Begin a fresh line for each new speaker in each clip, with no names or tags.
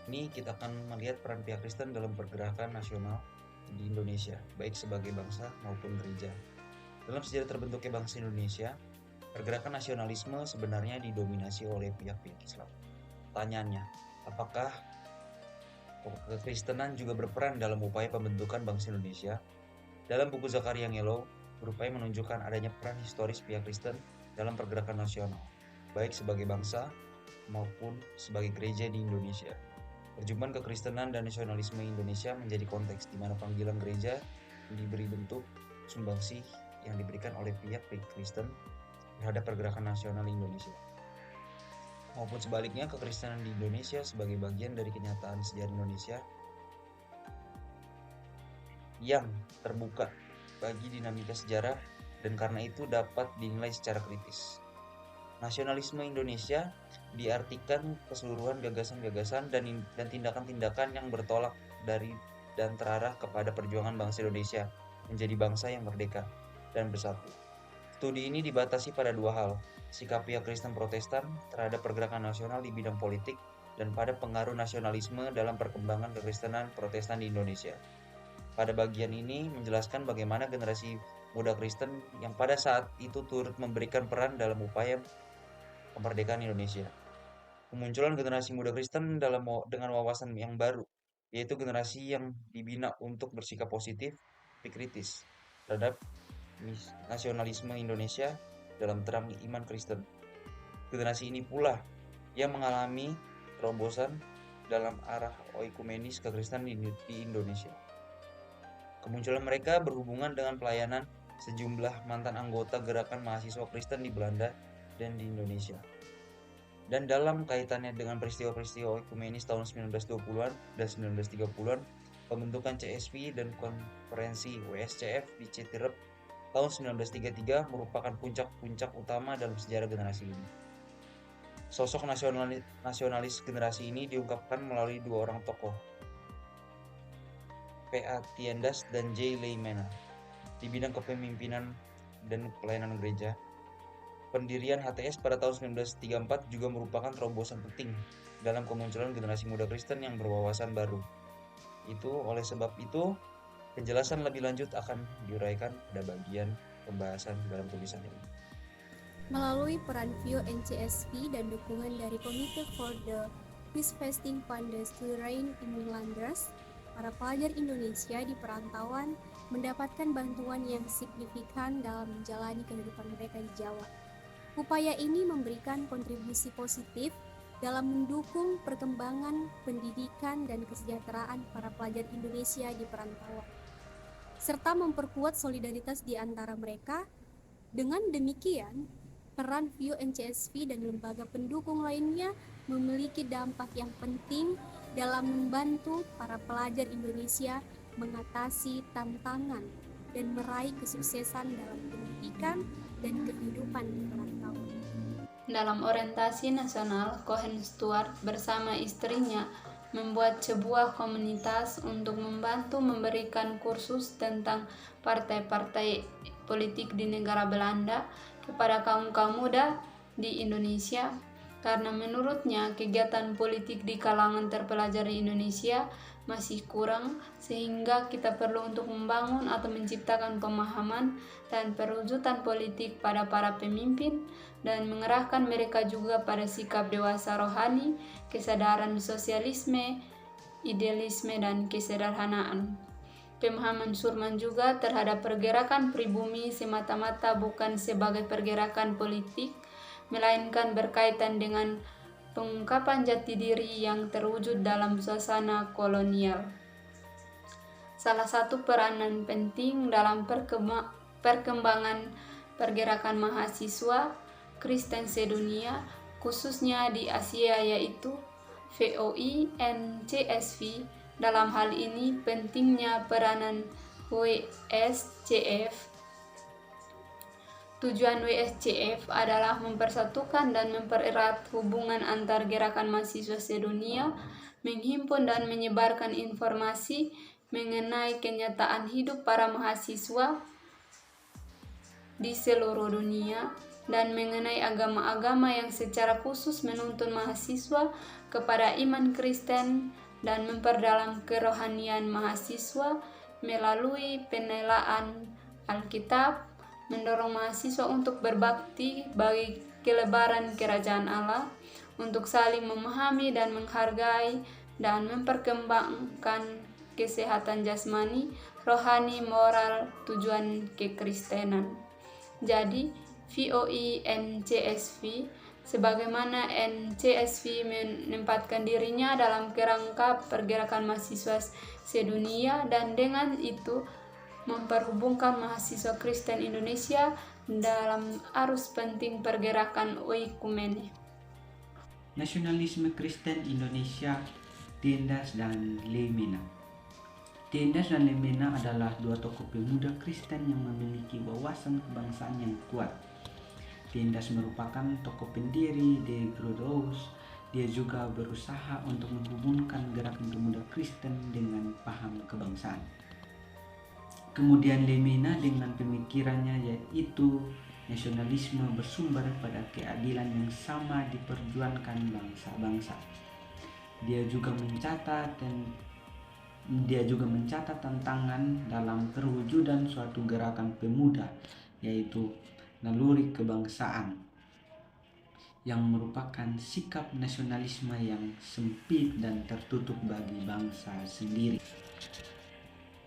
Ini kita akan melihat peran pihak Kristen dalam pergerakan nasional di Indonesia, baik sebagai bangsa maupun gereja. Dalam sejarah terbentuknya bangsa Indonesia, pergerakan nasionalisme sebenarnya didominasi oleh pihak-pihak Islam. Pertanyaannya, apakah kekristenan juga berperan dalam upaya pembentukan bangsa Indonesia? Dalam buku Zakaria Ngelow, berupaya menunjukkan adanya peran historis pihak Kristen dalam pergerakan nasional, baik sebagai bangsa maupun sebagai gereja di Indonesia. Perjumpaan kekristenan dan nasionalisme Indonesia menjadi konteks di mana panggilan gereja diberi bentuk sumbangsih yang diberikan oleh pihak Kristen terhadap pergerakan nasional Indonesia. Maupun sebaliknya, kekristenan di Indonesia sebagai bagian dari kenyataan sejarah Indonesia yang terbuka bagi dinamika sejarah dan karena itu dapat dinilai secara kritis. Nasionalisme Indonesia diartikan keseluruhan gagasan-gagasan dan tindakan-tindakan yang bertolak dari dan terarah kepada perjuangan bangsa Indonesia menjadi bangsa yang merdeka dan bersatu. Studi ini dibatasi pada dua hal, sikap pihak Kristen Protestan terhadap pergerakan nasional di bidang politik dan pada pengaruh nasionalisme dalam perkembangan kekristenan Protestan di Indonesia. Pada bagian ini menjelaskan bagaimana generasi muda Kristen yang pada saat itu turut memberikan peran dalam upaya kemerdekaan Indonesia. Kemunculan generasi muda Kristen dengan wawasan yang baru, yaitu generasi yang dibina untuk bersikap positif tapi kritis terhadap nasionalisme Indonesia dalam terang iman Kristen. Generasi ini pula yang mengalami terobosan dalam arah oikumenis kekristenan di Indonesia. Kemunculan mereka berhubungan dengan pelayanan sejumlah mantan anggota gerakan mahasiswa Kristen di Belanda dan di Indonesia. Dan dalam kaitannya dengan peristiwa-peristiwa ekumenis tahun 1920-an dan 1930-an, pembentukan CSV dan konferensi WSCF di Citirep tahun 1933 merupakan puncak-puncak utama dalam sejarah generasi ini. Sosok nasionalis generasi ini diungkapkan melalui dua orang tokoh, P.A. Tiendas dan J. Leymana, di bidang kepemimpinan dan pelayanan gereja. Pendirian HTS pada tahun 1934 juga merupakan terobosan penting dalam kemunculan generasi muda Kristen yang berwawasan baru. Oleh sebab itu, penjelasan lebih lanjut akan diuraikan pada bagian pembahasan dalam tulisan ini.
Melalui peran VIO NCSV dan dukungan dari Komite for the Peacefasting Funds to Reign in Landers, para pelajar Indonesia di perantauan mendapatkan bantuan yang signifikan dalam menjalani kehidupan mereka di Jawa. Upaya ini memberikan kontribusi positif dalam mendukung perkembangan pendidikan dan kesejahteraan para pelajar Indonesia di perantauan, serta memperkuat solidaritas di antara mereka. Dengan demikian, peran VIO NCSV dan lembaga pendukung lainnya memiliki dampak yang penting dalam membantu para pelajar Indonesia mengatasi tantangan dan meraih kesuksesan dalam pendidikan dan kehidupan di perantauan.
Dalam orientasi nasional, Cohen Stewart bersama istrinya membuat sebuah komunitas untuk membantu memberikan kursus tentang partai-partai politik di negara Belanda kepada kaum-kaum muda di Indonesia, karena menurutnya kegiatan politik di kalangan terpelajar di Indonesia masih kurang, sehingga kita perlu untuk membangun atau menciptakan pemahaman dan perwujudan politik pada para pemimpin dan mengerahkan mereka juga pada sikap dewasa rohani, kesadaran sosialisme, idealisme, dan kesederhanaan. Pemahaman Surman juga terhadap pergerakan pribumi semata-mata bukan sebagai pergerakan politik, melainkan berkaitan dengan pengungkapan jati diri yang terwujud dalam suasana kolonial. Salah satu peranan penting dalam perkembangan pergerakan mahasiswa Kristen sedunia, khususnya di Asia, yaitu VOI NCSV. Dalam hal ini pentingnya peranan WSCF. Tujuan WSCF adalah mempersatukan dan mempererat hubungan antar gerakan mahasiswa sedunia, menghimpun dan menyebarkan informasi mengenai kenyataan hidup para mahasiswa di seluruh dunia, dan mengenai agama-agama yang secara khusus menuntun mahasiswa kepada iman Kristen dan memperdalam kerohanian mahasiswa melalui penelaan Alkitab, mendorong mahasiswa untuk berbakti bagi kelebaran kerajaan Allah, untuk saling memahami dan menghargai dan memperkembangkan kesehatan jasmani, rohani, moral, tujuan kekristenan. Jadi, VOI NCSV sebagaimana NCSV menempatkan dirinya dalam kerangka pergerakan mahasiswa sedunia dan dengan itu memperhubungkan mahasiswa Kristen Indonesia dalam arus penting pergerakan oikumene.
Nasionalisme Kristen Indonesia, Tiendas dan Lemena. Tiendas dan Lemena adalah dua tokoh pemuda Kristen yang memiliki wawasan kebangsaan yang kuat. Tiendas merupakan tokoh pendiri The Grodos. Dia juga berusaha untuk menghubungkan gerakan pemuda Kristen dengan paham kebangsaan. Kemudian Lemena dengan pemikirannya yaitu nasionalisme bersumber pada keadilan yang sama diperjuangkan bangsa-bangsa. Dia juga mencatat tantangan dalam perwujudan suatu gerakan pemuda, yaitu naluri kebangsaan, yang merupakan sikap nasionalisme yang sempit dan tertutup bagi bangsa sendiri.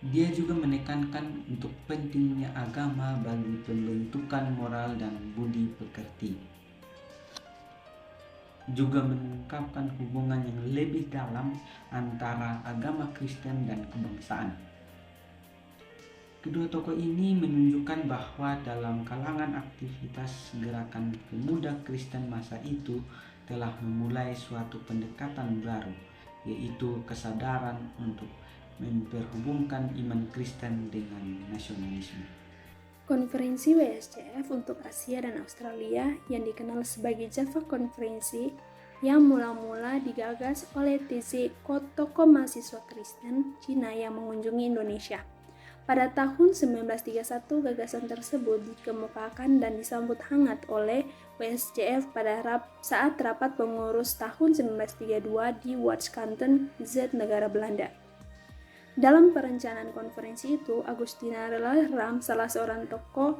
Dia juga menekankan untuk pentingnya agama bagi pembentukan moral dan budi pekerti. Juga mengungkapkan hubungan yang lebih dalam antara agama Kristen dan kebangsaan. Kedua tokoh ini menunjukkan bahwa dalam kalangan aktivitas gerakan pemuda Kristen masa itu telah memulai suatu pendekatan baru, yaitu kesadaran untuk memperhubungkan iman Kristen dengan nasionalisme.
Konferensi WSCF untuk Asia dan Australia yang dikenal sebagai Java Konferensi yang mula-mula digagas oleh TZ, tokoh mahasiswa Kristen Cina yang mengunjungi Indonesia. Pada tahun 1931, gagasan tersebut dikemukakan dan disambut hangat oleh WSCF pada saat rapat pengurus tahun 1932 di Washington, D.C., negara Belanda. Dalam perencanaan konferensi itu, Agustina Ram, salah seorang tokoh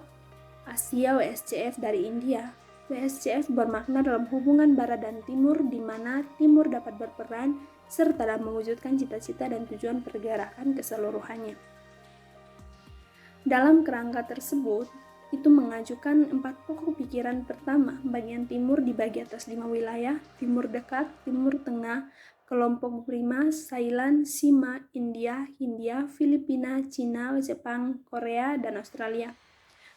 Asia WSCF dari India. WSCF bermakna dalam hubungan Barat dan Timur, di mana Timur dapat berperan serta dalam mewujudkan cita-cita dan tujuan pergerakan keseluruhannya. Dalam kerangka tersebut, itu mengajukan 4 pokok pikiran. Pertama, bagian timur dibagi atas 5 wilayah: Timur Dekat, Timur Tengah, kelompok Burma, Thailand, Sima, India, Hindia, Filipina, Cina, Jepang, Korea, dan Australia.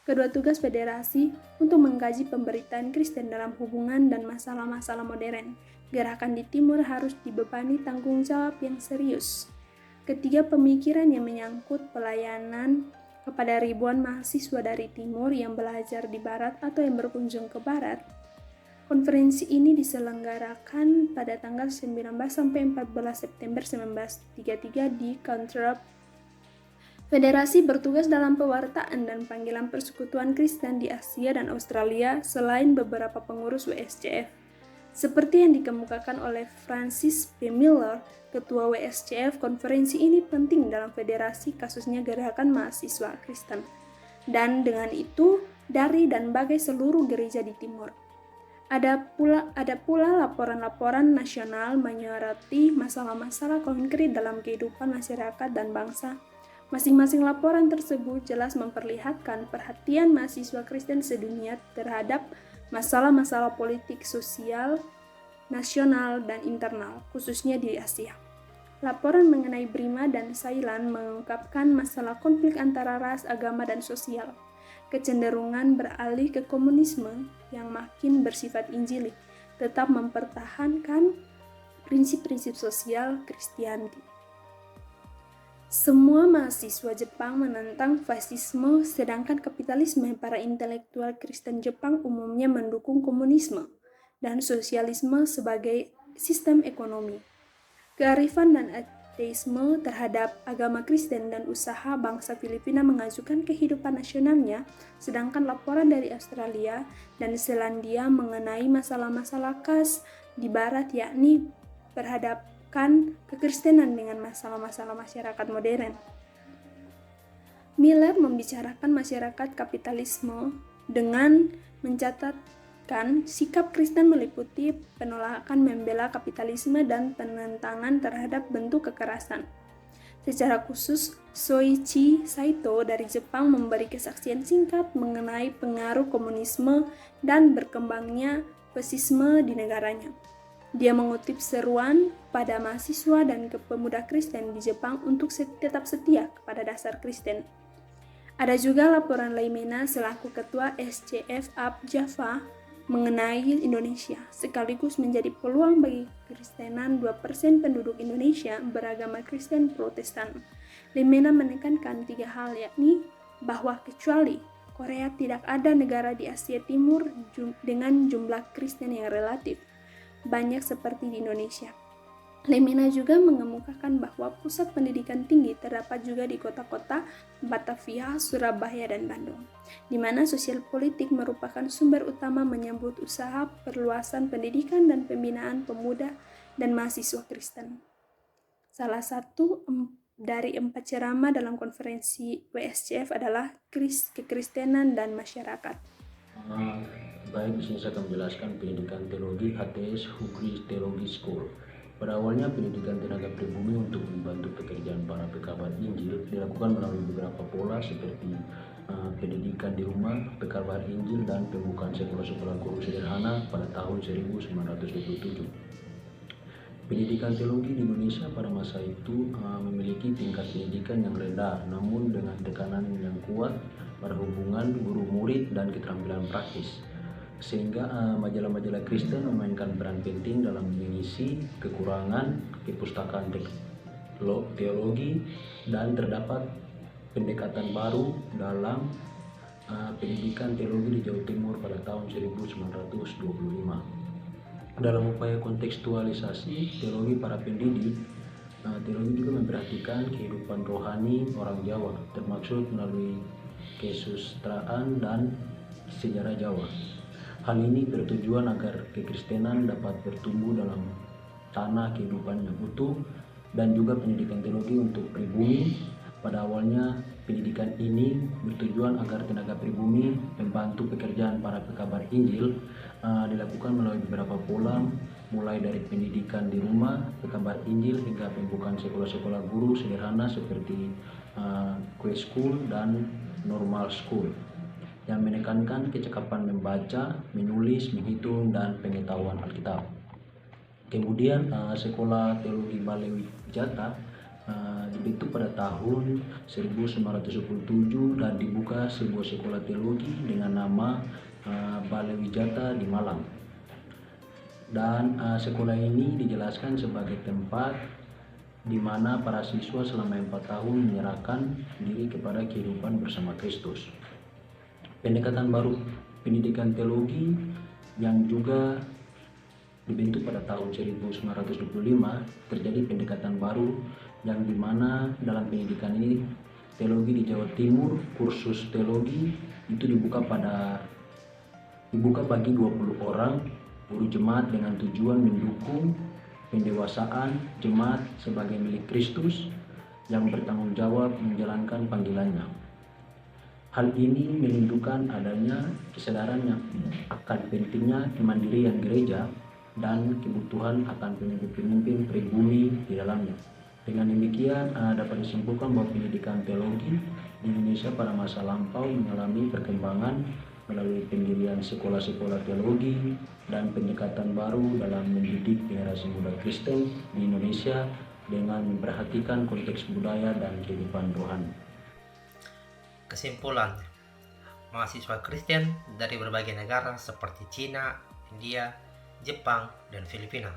Kedua, tugas federasi untuk mengkaji pemberitaan Kristen dalam hubungan dan masalah-masalah modern. Gerakan di Timur harus dibebani tanggung jawab yang serius. Ketiga, pemikiran yang menyangkut pelayanan kepada ribuan mahasiswa dari Timur yang belajar di Barat atau yang berkunjung ke Barat. Konferensi ini diselenggarakan pada tanggal 19 sampai 14 September 1933 di Canterbury. Federasi bertugas dalam pewartaan dan panggilan persekutuan Kristen di Asia dan Australia selain beberapa pengurus WSCF. Seperti yang dikemukakan oleh Francis P. Miller, Ketua WSCF, konferensi ini penting dalam federasi kasusnya gerakan mahasiswa Kristen. Dan dengan itu, dari dan bagai seluruh gereja di Timur. Ada pula laporan-laporan nasional menyoroti masalah-masalah konkret dalam kehidupan masyarakat dan bangsa. Masing-masing laporan tersebut jelas memperlihatkan perhatian mahasiswa Kristen sedunia terhadap masalah-masalah politik, sosial, nasional, dan internal, khususnya di Asia. Laporan mengenai Burma dan Thailand mengungkapkan masalah konflik antara ras, agama, dan sosial. Kecenderungan beralih ke komunisme yang makin bersifat Injili, tetap mempertahankan prinsip-prinsip sosial Kristianti. Semua mahasiswa Jepang menentang fasisme, sedangkan kapitalisme. Para intelektual Kristen Jepang umumnya mendukung komunisme dan sosialisme sebagai sistem ekonomi. Kearifan dan
teisme terhadap agama Kristen dan usaha bangsa Filipina mengajukan kehidupan nasionalnya, sedangkan laporan dari Australia dan Selandia mengenai masalah-masalah khas di barat, yakni berhadapkan kekristenan dengan masalah-masalah masyarakat modern. Miller membicarakan masyarakat kapitalisme dengan mencatatkan sikap Kristen meliputi penolakan membela kapitalisme dan penentangan terhadap bentuk kekerasan. Secara khusus, Soichi Saito dari Jepang memberi kesaksian singkat mengenai pengaruh komunisme dan berkembangnya fasisme di negaranya. Dia mengutip seruan pada mahasiswa dan pemuda Kristen di Jepang untuk tetap setia kepada dasar Kristen. Ada juga laporan Leimena selaku ketua SCF AB Java mengenai Indonesia, sekaligus menjadi peluang bagi Kristenan 2% penduduk Indonesia beragama Kristen Protestan. Leimena menekankan 3 hal, yakni bahwa kecuali Korea tidak ada negara di Asia Timur dengan jumlah Kristen yang relatif banyak seperti di Indonesia. Leimena juga mengemukakan bahwa pusat pendidikan tinggi terdapat juga di kota-kota Batavia, Surabaya, dan Bandung, di mana sosial politik merupakan sumber utama menyambut usaha perluasan pendidikan dan pembinaan pemuda dan mahasiswa Kristen. Salah satu dari 4 ceramah dalam konferensi WSCF adalah kekristenan dan masyarakat.
Baik, di sini saya akan menjelaskan pendidikan teologi HTS Hugris Theology School. Pada awalnya, pendidikan tenaga pribumi untuk membantu pekerjaan para pekabar Injil dilakukan melalui beberapa pola seperti pendidikan di rumah, pekabar Injil, dan pembukaan sekolah-sekolah guru sederhana pada tahun 1927. Pendidikan teologi di Indonesia pada masa itu memiliki tingkat pendidikan yang rendah, namun dengan tekanan yang kuat pada hubungan guru-murid dan keterampilan praktis, sehingga majalah-majalah Kristen memainkan peran penting dalam mengisi kekurangan kepustakaan teologi, dan terdapat pendekatan baru dalam pendidikan teologi di Jawa Timur pada tahun 1925. Dalam upaya kontekstualisasi teologi para pendidik, teologi juga memperhatikan kehidupan rohani orang Jawa, termaksud melalui kesusastraan dan sejarah Jawa. Hal ini bertujuan agar kekristenan dapat bertumbuh dalam tanah kehidupan yang utuh, dan juga pendidikan teologi untuk pribumi. Pada awalnya, pendidikan ini bertujuan agar tenaga pribumi membantu pekerjaan para pekabar Injil dilakukan melalui beberapa pola, mulai dari pendidikan di rumah, pekabar Injil, hingga pembukaan sekolah-sekolah guru sederhana seperti Quest School dan Normal School, yang menekankan kecakapan membaca, menulis, menghitung, dan pengetahuan Alkitab. Kemudian Sekolah Teologi Balewijata dibentuk pada tahun 1917 dan dibuka sebuah sekolah teologi dengan nama Balewijata di Malang. Dan sekolah ini dijelaskan sebagai tempat di mana para siswa selama 4 tahun menyerahkan diri kepada kehidupan bersama Kristus. Pendekatan baru pendidikan teologi yang juga dibentuk pada tahun 1925, terjadi pendekatan baru yang dimana dalam pendidikan ini teologi di Jawa Timur, kursus teologi itu dibuka bagi 20 orang guru jemaat dengan tujuan mendukung pendewasaan jemaat sebagai milik Kristus yang bertanggung jawab menjalankan panggilannya. Hal ini menunjukkan adanya kesadaran yang akan pentingnya kemandirian gereja dan kebutuhan akan pemimpin-pemimpin pribumi di dalamnya. Dengan demikian dapat disimpulkan bahwa pendidikan teologi di Indonesia pada masa lampau mengalami perkembangan melalui pendirian sekolah-sekolah teologi dan pendekatan baru dalam mendidik generasi muda Kristen di Indonesia dengan memperhatikan konteks budaya dan kehidupan rohani.
Kesimpulan, mahasiswa Kristen dari berbagai negara seperti Cina, India, Jepang, dan Filipina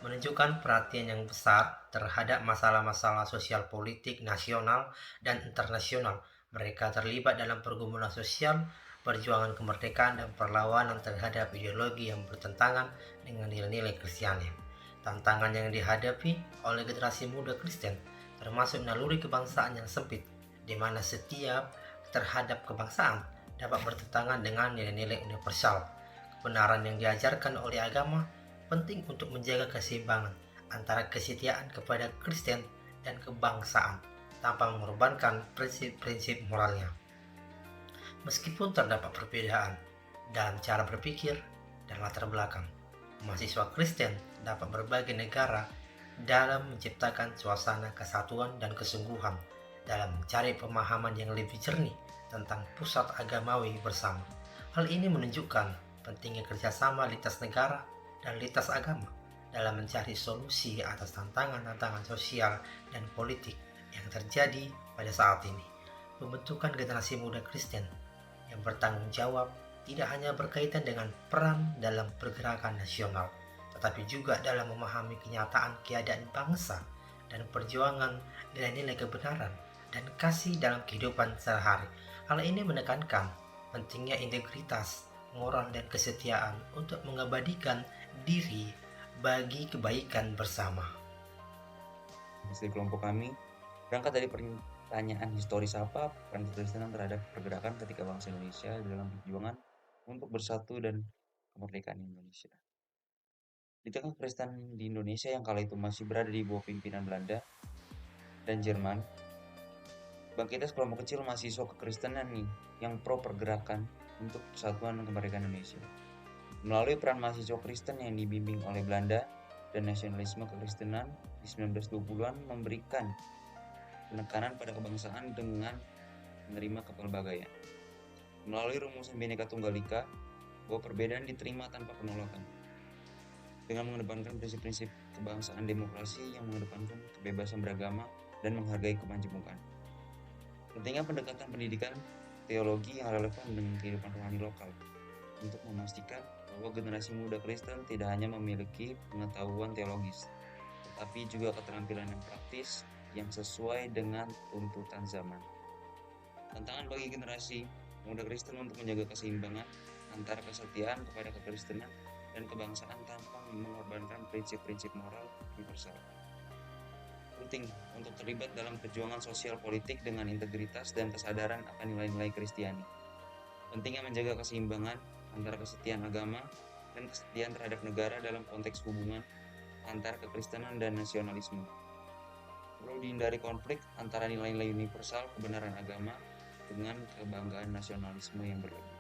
menunjukkan perhatian yang besar terhadap masalah-masalah sosial politik nasional dan internasional. Mereka terlibat dalam pergumulan sosial, perjuangan kemerdekaan, dan perlawanan terhadap ideologi yang bertentangan dengan nilai-nilai Kristiani. Tantangan yang dihadapi oleh generasi muda Kristen termasuk naluri kebangsaan yang sempit, di mana setiap terhadap kebangsaan dapat bertentangan dengan nilai-nilai universal. Kebenaran yang diajarkan oleh agama penting untuk menjaga keseimbangan antara kesetiaan kepada Kristen dan kebangsaan tanpa mengorbankan prinsip-prinsip moralnya. Meskipun terdapat perbedaan dalam cara berpikir dan latar belakang, mahasiswa Kristen dapat berbagi negara dalam menciptakan suasana kesatuan dan kesungguhan dalam mencari pemahaman yang lebih jernih tentang pusat agamawi bersama. Hal ini menunjukkan pentingnya kerjasama lintas negara dan lintas agama dalam mencari solusi atas tantangan-tantangan sosial dan politik yang terjadi pada saat ini. Pembentukan generasi muda Kristen yang bertanggung jawab tidak hanya berkaitan dengan peran dalam pergerakan nasional, tetapi juga dalam memahami kenyataan keadaan bangsa dan perjuangan nilai-nilai kebenaran dan kasih dalam kehidupan sehari-hari. Hal ini menekankan pentingnya integritas, moral, dan kesetiaan untuk mengabadikan diri bagi kebaikan bersama.
Di kelompok kami, berangkat dari pertanyaan historis apa peran kekristenan terhadap pergerakan ketika bangsa Indonesia dalam perjuangan untuk bersatu dan kemerdekaan Indonesia. Di tengah Kristen di Indonesia yang kala itu masih berada di bawah pimpinan Belanda dan Jerman, bangkitnya sekelompok kecil mahasiswa kekristenan nih yang pro pergerakan untuk persatuan dan kemerdekaan Indonesia. Melalui peran mahasiswa Kristen yang dibimbing oleh Belanda dan nasionalisme kekristenan di 1920-an memberikan penekanan pada kebangsaan dengan menerima kepelbagaian. Melalui rumusan Bhinneka Tunggal Ika, bahwa perbedaan diterima tanpa penolakan. Dengan mengedepankan prinsip-prinsip kebangsaan demokrasi yang mengedepankan kebebasan beragama dan menghargai kemajemukan. Pentingnya pendekatan pendidikan teologi yang relevan dengan kehidupan rohani lokal untuk memastikan bahwa generasi muda Kristen tidak hanya memiliki pengetahuan teologis, tetapi juga keterampilan yang praktis yang sesuai dengan tuntutan zaman. Tantangan bagi generasi muda Kristen untuk menjaga keseimbangan antara kesetiaan kepada kekristenan dan kebangsaan tanpa mengorbankan prinsip-prinsip moral universal. Penting untuk terlibat dalam perjuangan sosial politik dengan integritas dan kesadaran akan nilai-nilai Kristiani. Pentingnya menjaga keseimbangan antara kesetiaan agama dan kesetiaan terhadap negara dalam konteks hubungan antara kekristenan dan nasionalisme. Perlu dihindari konflik antara nilai-nilai universal kebenaran agama dengan kebanggaan nasionalisme yang berlebihan.